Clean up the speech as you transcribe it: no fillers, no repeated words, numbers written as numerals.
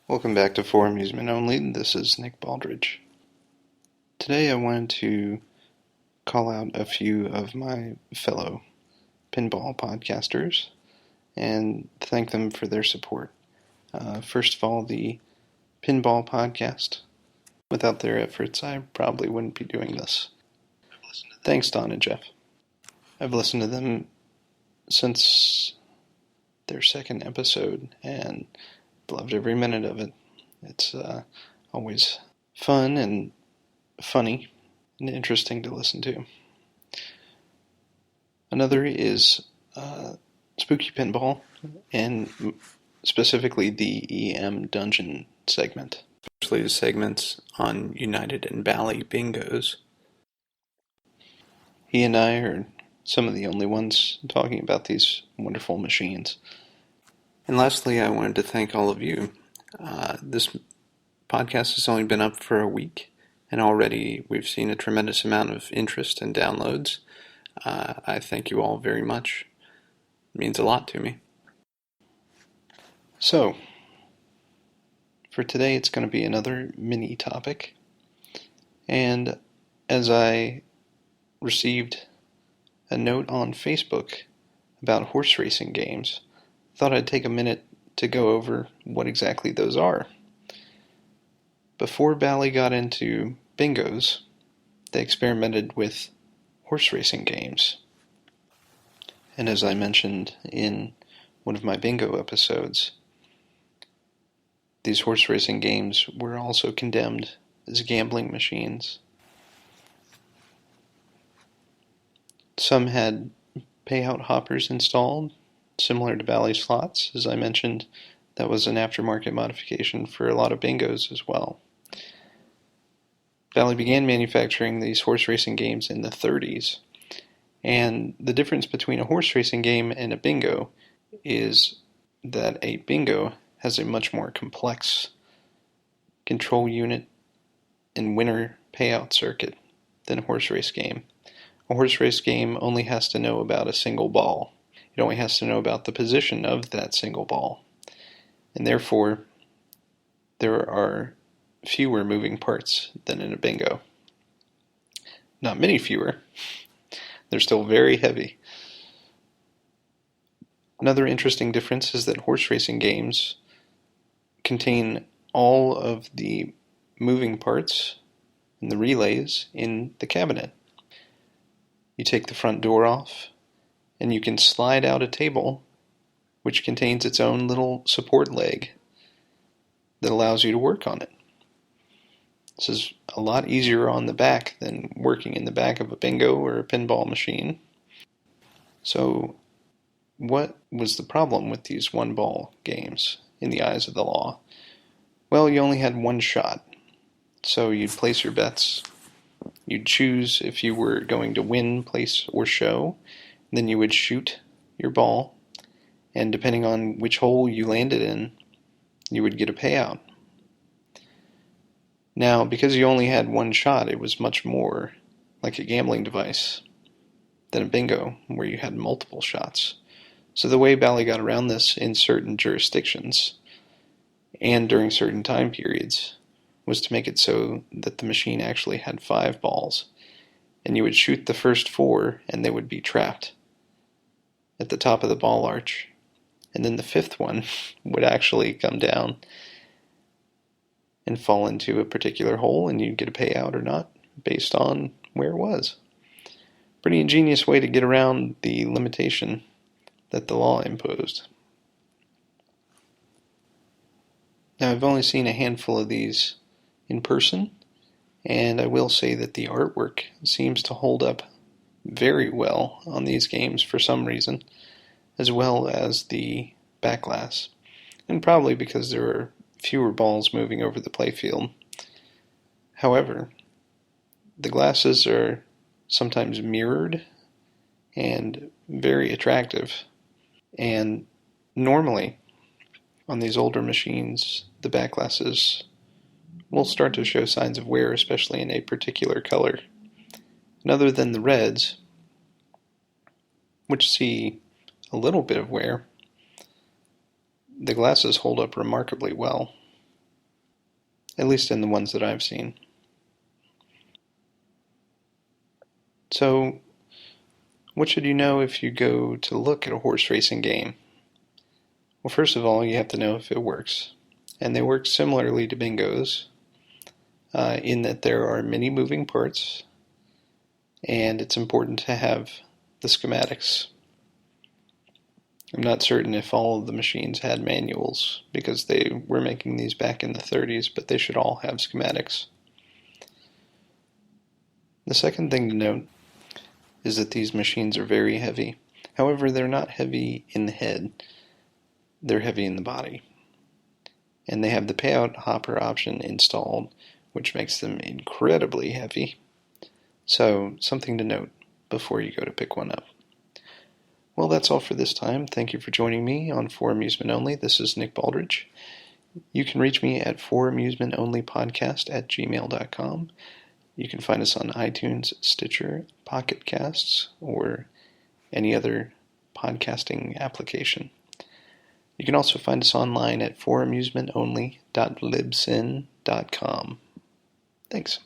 Welcome back to For Amusement Only. This is Nick Baldridge. Today I wanted to call out a few of my fellow pinball podcasters and thank them for their support. First of all, the Pinball Podcast. Without their efforts, I probably wouldn't be doing this. Thanks, Don and Jeff. I've listened to them since their second episode and loved every minute of it. It's always fun and funny and interesting to listen to. Another is Spooky Pinball, and specifically the EM Dungeon segment, especially the segments on United and Bally bingos. He and I are some of the only ones talking about these wonderful machines. And lastly, I wanted to thank all of you. This podcast has only been up for a week, and already we've seen a tremendous amount of interest and downloads. I thank you all very much. It means a lot to me. So, for today it's going to be another mini topic. And as I received a note on Facebook about horse racing games, thought I'd take a minute to go over what exactly those are. Before Bally got into bingos, they experimented with horse racing games. And as I mentioned in one of my bingo episodes, these horse racing games were also condemned as gambling machines. Some had payout hoppers installed, similar to Bally slots. As I mentioned, that was an aftermarket modification for a lot of bingos as well. Bally began manufacturing these horse racing games in the 30s, and the difference between a horse racing game and a bingo is that a bingo has a much more complex control unit and winner payout circuit than a horse race game. A horse race game only has to know about a single ball. It only has to know about the position of that single ball. And therefore, there are fewer moving parts than in a bingo. Not many fewer. They're still very heavy. Another interesting difference is that horse racing games contain all of the moving parts and the relays in the cabinet. You take the front door off, and you can slide out a table which contains its own little support leg that allows you to work on it. This is a lot easier on the back than working in the back of a bingo or a pinball machine. So, what was the problem with these one-ball games in the eyes of the law? Well, you only had one shot. So you'd place your bets. You'd choose if you were going to win, place, or show. Then you would shoot your ball, and depending on which hole you landed in, you would get a payout. Now, because you only had one shot, it was much more like a gambling device than a bingo, where you had multiple shots. So the way Bally got around this in certain jurisdictions, and during certain time periods, was to make it so that the machine actually had 5 balls, and you would shoot the first 4, and they would be trapped at the top of the ball arch. And then the 5th one would actually come down and fall into a particular hole, and you'd get a payout or not based on where it was. Pretty ingenious way to get around the limitation that the law imposed. Now, I've only seen a handful of these in person, and I will say that the artwork seems to hold up very well on these games for some reason, as well as the backglass, and probably because there are fewer balls moving over the playfield. However, the glasses are sometimes mirrored and very attractive, and normally on these older machines the backglasses will start to show signs of wear, especially in a particular color. And other than the reds, which see a little bit of wear, the glasses hold up remarkably well. at least in the ones that I've seen. So, what should you know if you go to look at a horse racing game? Well, first of all, you have to know if it works. And they work similarly to bingos, in that there are many moving parts, and it's important to have the schematics. I'm not certain if all of the machines had manuals, because they were making these back in the 30s, but they should all have schematics. The second thing to note is that these machines are very heavy. However, they're not heavy in the head, they're heavy in the body. And they have the payout hopper option installed, which makes them incredibly heavy. So, something to note before you go to pick one up. Well, that's all for this time. Thank you for joining me on For Amusement Only. This is Nick Baldridge. You can reach me at foramusementonlypodcast@gmail.com. You can find us on iTunes, Stitcher, Pocket Casts, or any other podcasting application. You can also find us online at foramusementonly.libsyn.com. Thanks.